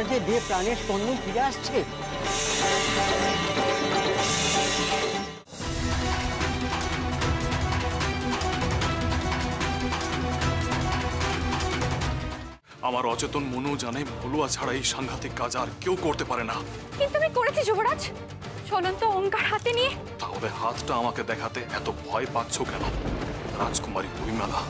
যে দেহ প্রাণের স্পন্দন ফিরে আসছে। আমার অচেতন মনও জানে মলুয়া ছাড়া এই সাংঘাতিক কাজ আর কেউ করতে পারে না। কিন্তু আমি করেছি যুবরাজ, চলন্ত অহংকার হাতে নিয়ে। তাহলে হাতটা আমাকে দেখাতে এত ভয় পাচ্ছ কেন রাজকুমারী পরিমালা?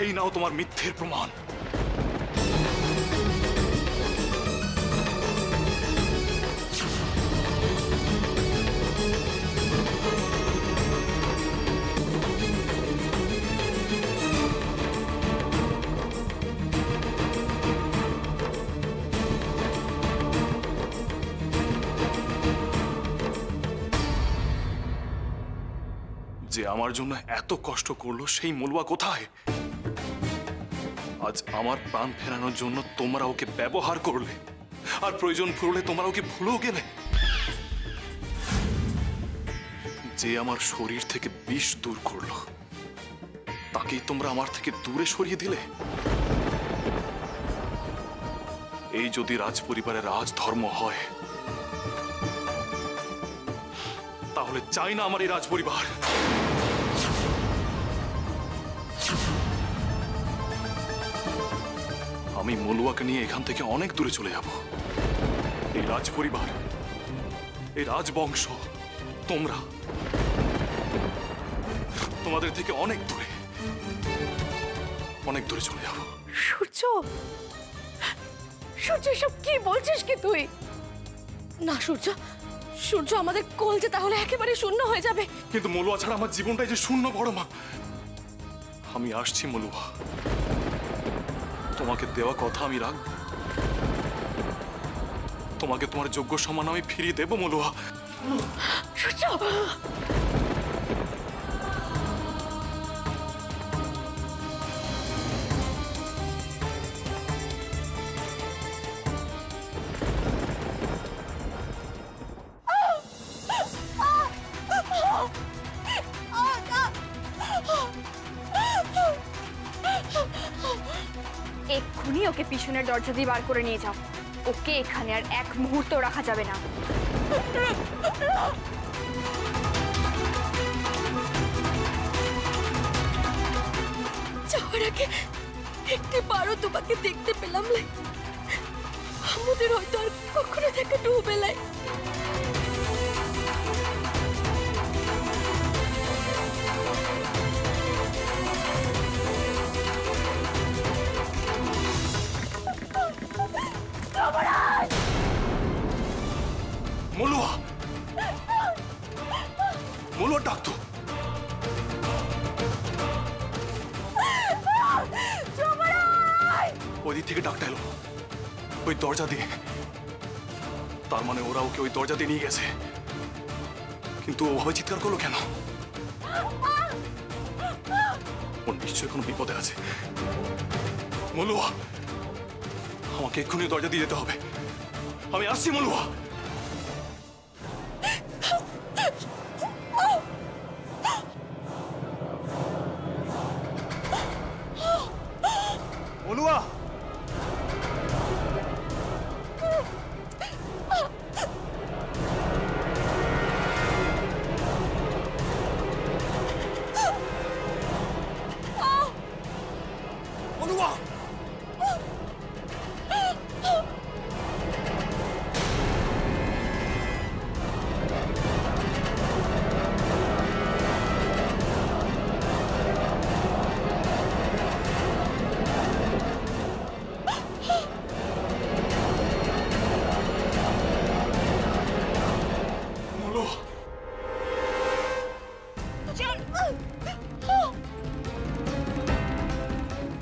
এই নাও তোমার মিথ্যের প্রমাণ। যে আমার জন্য এত কষ্ট করলো সেই মলুয়া কোথায়? আজ আমার প্রাণ ফেরানোর জন্য তোমরা ওকে ব্যবহার করলে, আর প্রয়োজন পড়লে তোমরা ওকে ভুলেও গেলে। যে আমার শরীর থেকে বিষ দূর করলো তাকেই তোমরা আমার থেকে দূরে সরিয়ে দিলে। এই যদি রাজপরিবারের রাজধর্ম হয় তাহলে চাই না আমার এই রাজপরিবার। আমি মলুয়াকে নিয়ে এখান থেকে অনেক দূরে চলে যাব। এই রাজপরিবার, এই রাজবংশ, তোমরা তোমাদের থেকে অনেক দূরে চলে যাব। সূর্য, সূর্য এসব কি বলছিস কি তুই? না সূর্য, সূর্য আমাদের কলজে তাহলে একেবারে শূন্য হয়ে যাবে। কিন্তু মলুয়া ছাড়া আমার জীবনটাই যে শূন্য বড় মা। আমি আসছি মলুয়া, তোমাকে দেওয়া কথা আমি রাখবো। তোমাকে তোমার যোগ্য সম্মান আমি ফিরিয়ে দেব মলুয়া। সূর্য, এক্ষুনি ওকে পিছনের দরজা দিয়ে বার করে নিয়ে যাও। ওকে এখানে আর এক মুহূর্ত রাখা যাবে না। যাওয়ার আগে একটি বারও তোমাকে দেখতে পেলাম। আমাদের হয়তো আর কখনো দেখা ডুবে লাই। মলুয়া, মলুয়া ডাকতো। ওই দিক থেকে ডাকটা এলো, ওই দরজা দিয়ে। তার মানে ওরা ওকে ওই দরজা দিয়ে নিয়ে গেছে। কিন্তু ওভাবে চিৎকার করলো কেন? ও নিশ্চয়ই কোনো বিপদে আছে। মলুয়া, আমাকে এক্ষুনি দরজা দিয়ে যেতে হবে। আমি আসছি মলুয়া। মলুয়া, মলুয়া,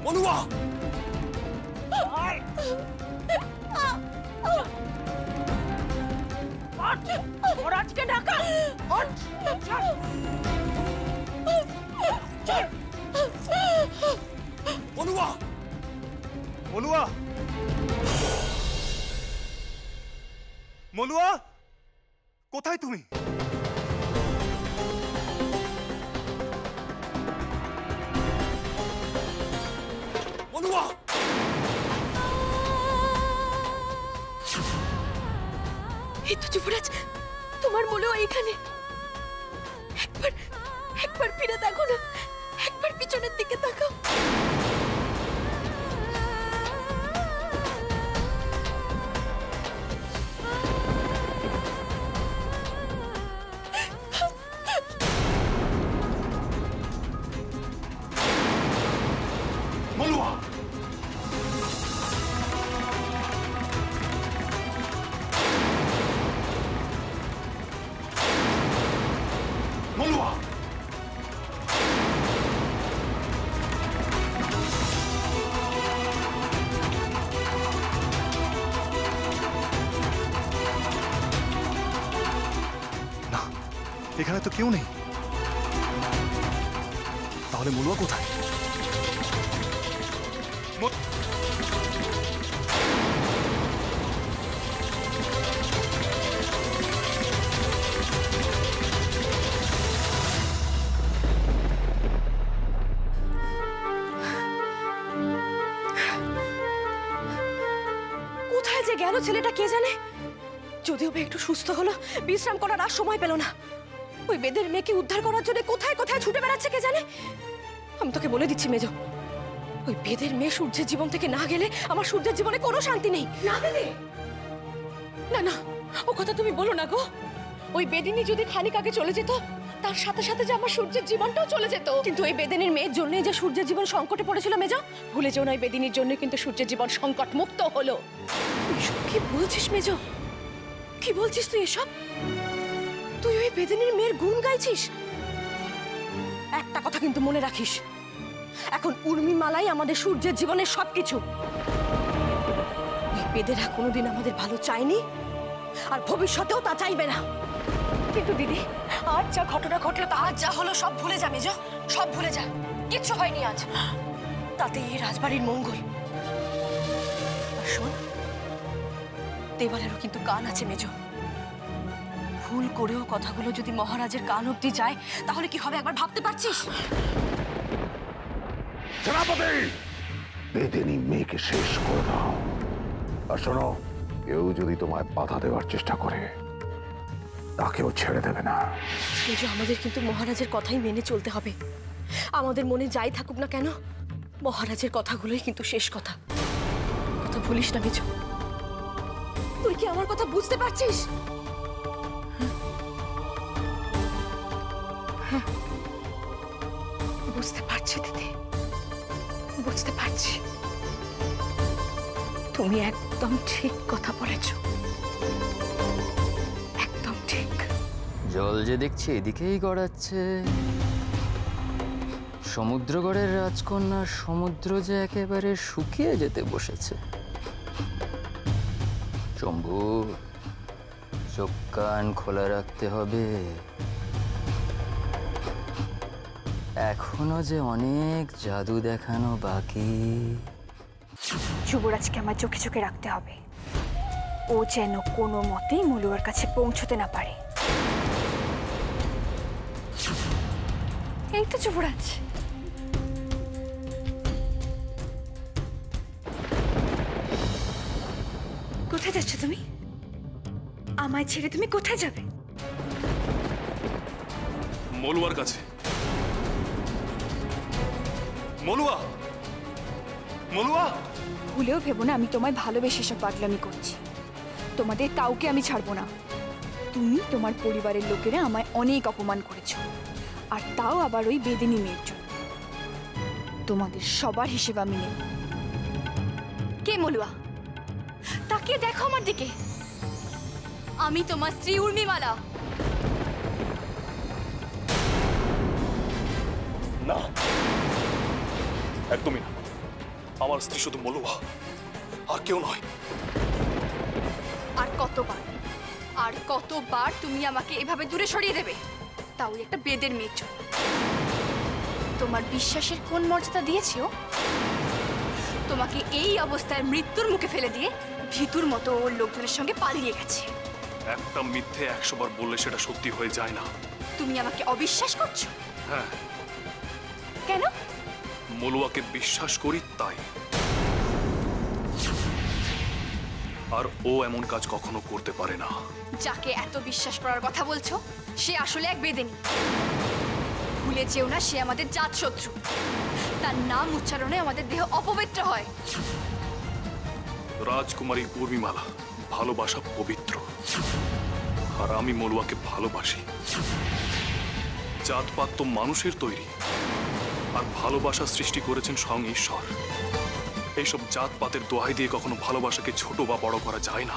মলুয়া, আজকে ঢাকা মলুয়া, মলুয়া, মলুয়া, কোথায় তুমি? মলুয়া! এই তো যুবরাজ, তোমার মনেও এখানে। একবার একবার ফিরে দেখো না, একবার পিছনের দিকে তাকাও। মলুয়া! মলুয়া! না, এখানে তো কেউ নেই। তাহলে মলুয়া কোথায়? কোথায় যে গেল ছেলেটা কে জানে। যদিও বা একটু সুস্থ হলো, বিশ্রাম করার আর সময় পেল না। ওই বেদের মেয়েকে উদ্ধার করার জন্য কোথায় কোথায় ছুটে বেড়াচ্ছে কে জানে। আমি তোকে বলে দিচ্ছি মেজো, ওই বেদের মেয়ে সূর্যের জীবন থেকে না গেলে আমার সূর্যের জীবনে কোনো শান্তি নেই। না বেদে, না না, ও কথা তুমি বলো না গো। ওই বেদিনী যদি খানিক আগে চলে যেত, তার সাথে সাথে যে আমার সূর্যের জীবনটাও চলে যেত। কিন্তু ওই বেদিনীর মেয়ের জন্য যে সূর্যের জীবন সংকটে পড়েছিল মেজো, ভুলে যেও না ওই বেদিনীর জন্য কিন্তু সূর্যের জীবন সংকট মুক্ত হলো। এসব কি বলছিস মেজো? কি বলছিস তুই এসব? তুই ওই বেদিনীর মেয়ের গুণ গাইছিস? একটা কথা কিন্তু মনে রাখিস, এখন উর্মিমালাই আমাদের সূর্যের জীবনের সবকিছু। ওই বেদেরা কোনোদিন আমাদের ভালো চায়নি, আর ভবিষ্যতেও তা চাইবে না। কিন্তু দিদি, আজ যা ঘটনা ঘটলো, তা আজ যা হলো সব ভুলে যা মেজো, সব ভুলে যা। কিচ্ছু হয়নি আজ, তাতে এই রাজবাড়ির মঙ্গল। আর শোন, দেওয়ালেরও কিন্তু কান আছে মেজো। ভুল করেও কথাগুলো যদি মহারাজের কান অব্দি যায়, তাহলে কি হবে একবার ভাবতে পারছিস? সেনাপতি, বেদিনী মেয়েকে শেষ করে দাও। আর শোনো, কেউ যদি তোমায় বাধা দেওয়ার চেষ্টা করে, তাকেও ছেড়ে দেবে না। মেজো, আমাদের কিন্তু মহারাজের কথাই মেনে চলতে হবে। আমাদের মনে যাই থাকুক না কেন, মহারাজের কথাগুলোই কিন্তু শেষ কথা। কথা ভুলিস না মেজো। তুই কি আমার কথা বুঝতে পারছিস? বুঝতে পারছি দিদি, বুঝতে পারছি। তুমি একদম ঠিক কথা বলেছ, একদম ঠিক। জল যে দেখছি এদিকেই গড়াচ্ছে। সমুদ্রগড়ের রাজকন্যা সমুদ্র যে একেবারে শুকিয়ে যেতে বসেছে। শম্ভু, চোখ কান খোলা রাখতে হবে। এখনো যে অনেক জাদু দেখানো বাকি। যুবরাজকে আমার চোখে চোখে রাখতে হবে, ও যেন কোনো মতেই মলুয়ার কাছে পৌঁছতে না পারে। এই তো যুবরাজ। কোথায় যাচ্ছ তুমি? আমায় ছেড়ে তুমি কোথায় যাবে? মলুয়ার কাছে। মলুয়া! মলুয়া! ভুলেও ভেবো না আমি তোমায় ভালোবেসে সব পাগলামি করছি। তোমাদের কাউকে আমি ছাড়বো না। তুমি তোমার পরিবারের লোকেরা আমায় অনেক অপমান করেছো, আর তাও আবার ওই বেদিনী মেয়ের জন্য। তোমাদের সবার হিসেব আমি নেব। কে মলুয়া? তাকিয়ে দেখো আমার দিকে। আমি তোমার স্ত্রী উর্মিমালা। না, একদমই না। আমার স্ত্রী শুধু মলুয়া, আর কেউ নয়। আর কতবার তুমি আমাকে এভাবে দূরে সরিয়ে দেবে, তাও একটা বেদের মেয়ের জন্য? তোমার বিশ্বাসের কোন মর্যাদা দিয়েছি ও? তোমাকে এই অবস্থায় মৃত্যুর মুখে ফেলে দিয়ে ভিতুর মতো ওর লোকজনের সঙ্গে পালিয়ে গেছে। একটা মিথ্যে 100 বার বললে সেটা সত্যি হয়ে যায় না। তুমি আমাকে অবিশ্বাস করছো? হ্যাঁ, কেন? মলুয়াকে বিশ্বাস করি তাই। আর ও এমন কাজ কখনো করতে পারে না। যাকে এত বিশ্বাস করার কথা বলছো সে আসলে এক বেদেনী। ভুলে যেও না সে আমাদের জাত শত্রু। তার নাম উচ্চারণে আমাদের দেহ অপবিত্র হয়। রাজকুমারী উর্মিমালা ভালোবাসা পবিত্র, আর আমি মলুয়াকে ভালোবাসি। জাতপাত তো মানুষের তৈরি, আর ভালোবাসা সৃষ্টি করেছেন স্বয়ং ঈশ্বর। এইসব জাতপাতের দোহাই দিয়ে কখনো ভালোবাসাকে ছোট বা বড় করা যায় না।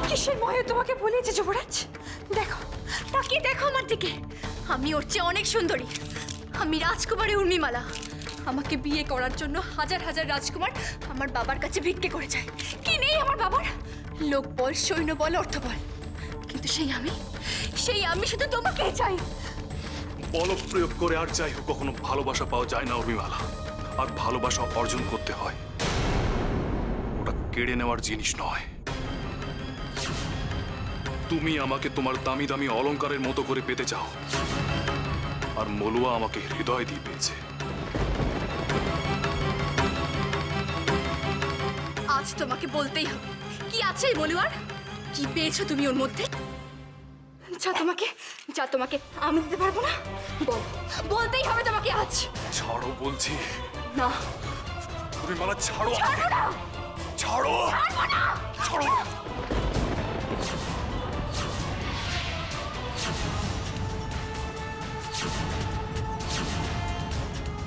কিসের মহে তোমাকে বলেছে যুবরাজ? দেখো, তাকিয়ে দেখো আমার দিকে। আমি ওর চেয়ে অনেক সুন্দরী। আমি রাজকুমারী উর্মিমালা। আমাকে বিয়ে করার জন্য হাজার হাজার রাজকুমার আমার বাবার কাছে ভিক্ষে করে যায়। কি নেই আমার বাবার? লোক বল, সৈন্য বল, অর্থ বল। কিন্তু সেই আমি শুধু তোমাকেই চাই। বল প্রয়োগ করে আর যাই হোক কখনো ভালোবাসা পাওয়া যায় না উর্মিমালা। আর ভালোবাসা অর্জন করতে হয়, ওটা কেড়ে নেওয়ার জিনিস নয়। তুমি আমাকে তোমার দামি দামি অলংকারের মতো করে পেতে চাও, আর মলুয়া আমাকে হৃদয় দিয়ে পেয়েছে। আজ তোমাকে বলতেই হবে কি আছে এই মলুয়ার। কি পেয়েছো তুমি ওর মধ্যে? যা তোমাকে আমি দিতে পারবো না। বলতেই হবে তোমাকে আজ। ছাড়ো বলছি। না উর্মিমালা ছাড়ো। ছাড়ো না। ছাড়ো। ছাড়বো না। ছাড়ো।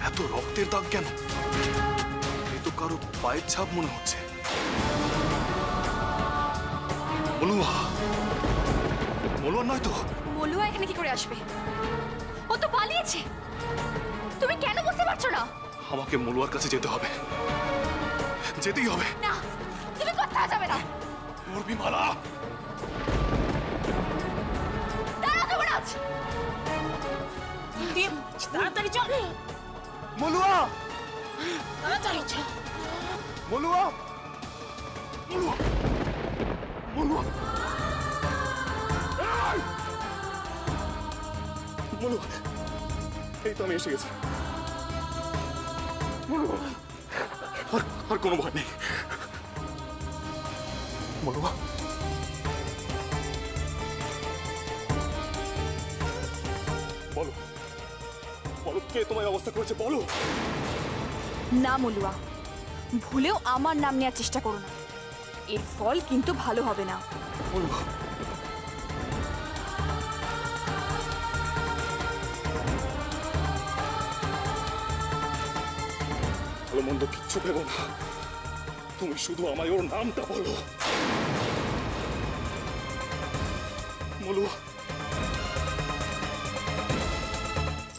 এত রক্তের দাগ কেন? এ তো কারো পায়ের ছাপ মনে হচ্ছে। মলুয়া নয় তো? মলুয়া এখানে কি করে আসবে? ও তো পালিয়েছে। তুমি কেন বুঝতে পারছো না? আমাকে মলুয়ার কাছে যেতে হবে, যেতেই হবে। না, তুমি কোথাও যাবে না। উর্মিমালা, দাঁড়াও যুবরাজ। তাড়াতাড়ি চল। মলুয়া, তাড়াতাড়ি চল। মলুয়া, মলুয়া, মলুয়া, মলুয়া, এই তো আমি এসে গেছি। মলুয়া, আর কোনো ভয় নেই। মলুয়া, বলো, বলো কে তোমায় অবস্থা করেছে, বলো। না মলুয়া, ভুলেও আমার নাম নেওয়ার চেষ্টা করো না। এর ফল কিন্তু ভালো হবে না। মলুয়া, ভালো মন্দ কিচ্ছু ভেবো না, তুমি শুধু আমায় ওর নামটা বলো। মলুয়া,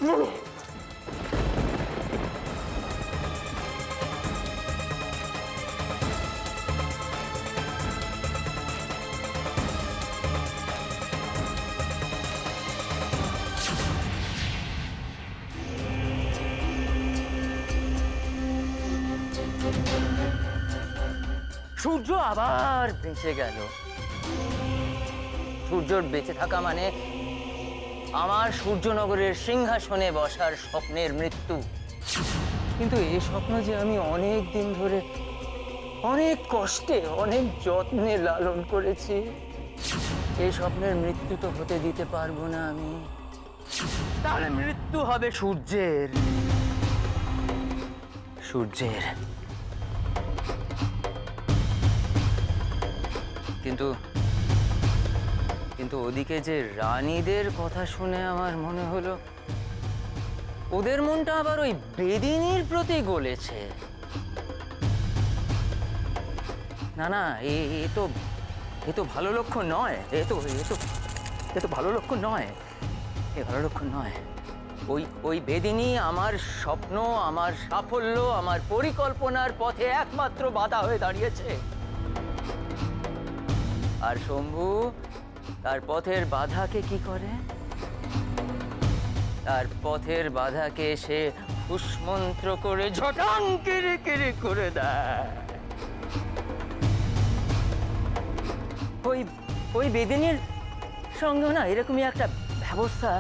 বলো। সূর্য আবার বেঁচে গেল। সূর্যর বেঁচে থাকা মানে আমার সূর্যনগরের সিংহাসনে বসার স্বপ্নের মৃত্যু। কিন্তু এই স্বপ্ন যে আমি অনেক দিন ধরে অনেক কষ্টে অনেক যত্নে লালন করেছি, এই স্বপ্নের মৃত্যু তো হতে দিতে পারবো না আমি। তাহলে মৃত্যু হবে সূর্যের। সূর্যের। কিন্তু কিন্তু ওদিকে যে রানীদের কথা শুনে আমার মনে হলো ওদের মনটা আবার ওই বেদিনীর প্রতি গলেছে। না না, এ তো ভালো লক্ষণ নয়। এ তো ভালো লক্ষণ নয়। এ ভালো লক্ষণ নয়। ওই বেদিনী আমার স্বপ্ন, আমার সাফল্য, আমার পরিকল্পনার পথে একমাত্র বাধা হয়ে দাঁড়িয়েছে। আর শম্ভু তার পথের বাধাকে কি করে? তার পথের বাধাকে সে হুসমন্ত্র করে ঝটাং কিরি কিরি করে দেয়। ওই বেদিনীর সঙ্গে না এরকমই একটা ব্যবস্থা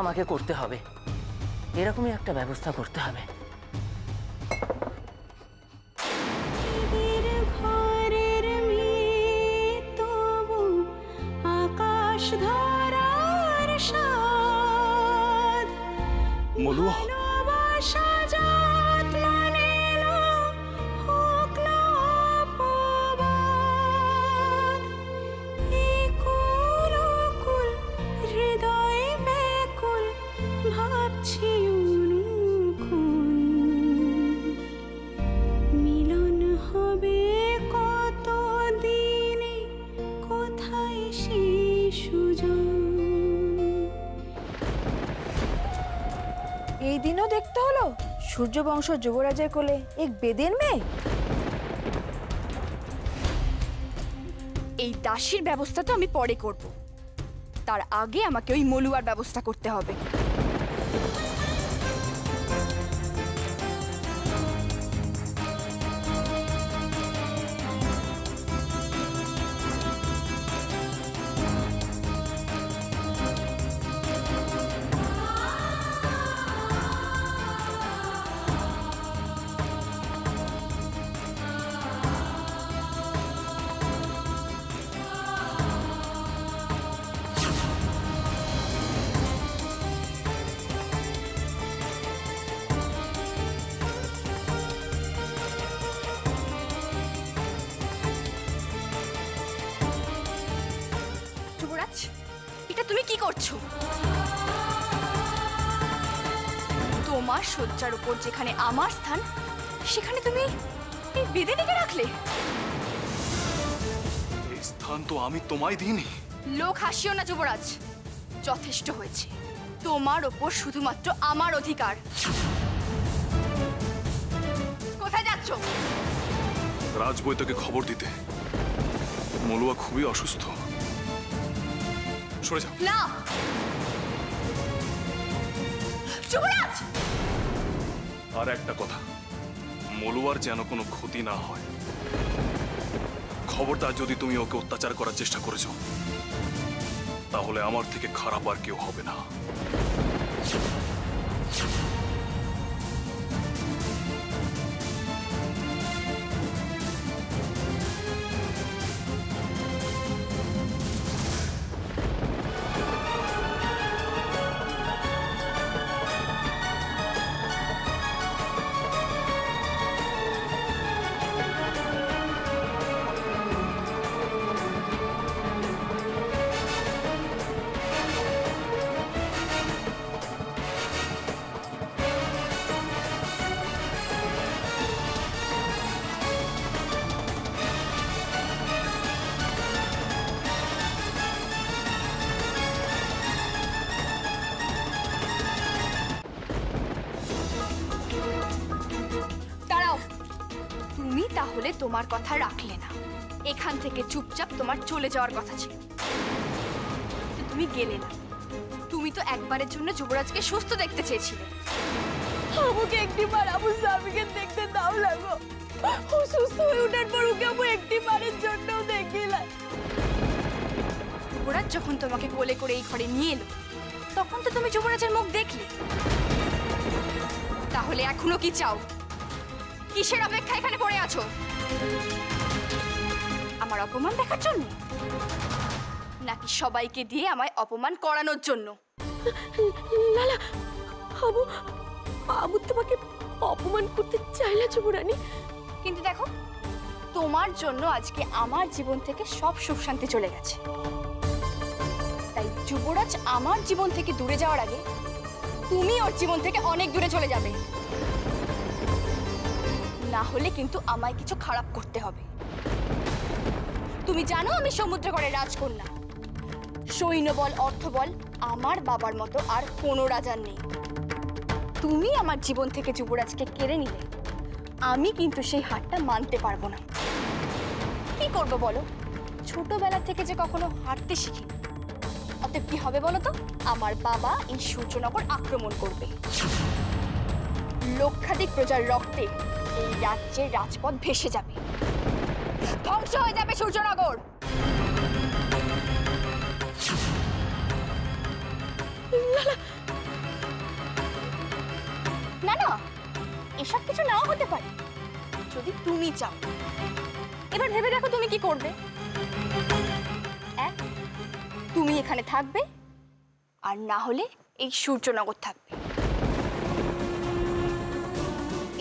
আমাকে করতে হবে। এরকমই একটা ব্যবস্থা করতে হবে। মলুয়া মিলন হবে কত দিনে কোথায় সেই সুযোগ। এই দিনও দেখতে হলো সূর্যবংশ যুবরাজের কোলে এক বেদের মেয়ে। এই দাসীর ব্যবস্থা তো আমি পরে করব, তার আগে আমাকে ওই মলুয়ার ব্যবস্থা করতে হবে। এটা তুমি কি করছো? তোমার শয্যার উপর যেখানে আমার স্থান, সেখানে তুমি এই বেদেনিকে রাখলে। এই স্থান তো আমি তোমায় দিইনি। লোক হাসিও না যুবরাজ, যথেষ্ট হয়েছে। তোমার ওপর শুধুমাত্র আমার অধিকার। কোথায় যাচ্ছ? রাজবৈদ্যকে খবর দিতে। মলুয়া খুবই অসুস্থ। সরে যাও। না যুবরাজ! আর একটা কথা, মলুয়ার যেন কোনো ক্ষতি না হয়। খবরদার যদি তুমি ওকে অত্যাচার করার চেষ্টা করেছো, তাহলে আমার থেকে খারাপ আর কেউ হবে না। তাহলে তোমার কথা রাখলে না। এখান থেকে চুপচাপ তোমার চলে যাওয়ার কথা ছিল, তুমি গেলে না। তুমি তো একবারের জন্য যুবরাজকে সুস্থ দেখতে চেয়েছিলে। আমাকে একটিবার আবু সাবিকে দেখতে দাও লাগো। ও সুস্থ হয়ে ওঠার পর ওকে আমি একটিবারের জন্যও দেখিলাম। যুবরাজ যখন তোমাকে কোলে করে এই ঘরে নিয়ে এলো, তখন তো তুমি যুবরাজের মুখ দেখলে। তাহলে এখনো কি চাও? কিসের অপেক্ষা এখানে পড়ে আছো? আমার অপমান দেখার জন্য, নাকি সবাইকে দিয়ে আমায় অপমান করানোর জন্য? না না, আবু আবু তোমাকে অপমান করতে চাইলা যুবরানী। কিন্তু দেখো, তোমার জন্য আজকে আমার জীবন থেকে সব সুখ শান্তি চলে গেছে। তাই যুবরাজ আমার জীবন থেকে দূরে যাওয়ার আগে তুমি ওর জীবন থেকে অনেক দূরে চলে যাবে, না হলে কিন্তু আমায় কিছু খারাপ করতে হবে। তুমি জানো আমি সমুদ্রগড়ের রাজকন্যা। সৈন্য বল, অর্থ বল আমার বাবার মতো আর কোনো রাজার নেই। তুমি আমার জীবন থেকে যুবরাজকে কেড়ে নিলে আমি কিন্তু সেই হারটা মানতে পারবো না। কি করবো বলো? ছোটবেলা থেকে যে কখনো হারতে শিখিনি। অতএব কি হবে বলো তো? আমার বাবা এই সূর্যনগর আক্রমণ করবে। লক্ষাধিক প্রজার রক্তে এই রাজ্যের রাজপথ ভেসে যাবে, ধ্বংস হয়ে যাবে সূর্যনগর। না না, এসব কিছু নাও হতে পারে যদি তুমি চাও। এবার ভেবে দেখো তুমি কি করবে। এক, তুমি এখানে থাকবে, আর না হলে এই সূর্যনগর থাকবে।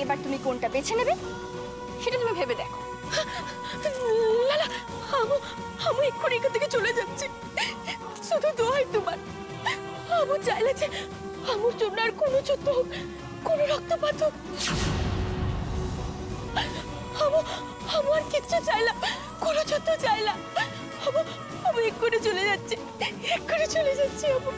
এবার তুমি কোনটা বেছে নেবে সেটা তুমি ভেবে দেখো। লালা, আমি এক্ষুনি এখান থেকে চলে যাচ্ছি। শুধু দোহাই তোমার, আমু চাইলে যে আমুর জন্য আর কোনো যুদ্ধ হোক, কোনো রক্তপাত হোক। আমু আর কিচ্ছু চাইলাম, কোনো যুদ্ধ চাইলাম। আমি এক্ষুনি চলে যাচ্ছি, এক্ষুনি চলে যাচ্ছি আমু।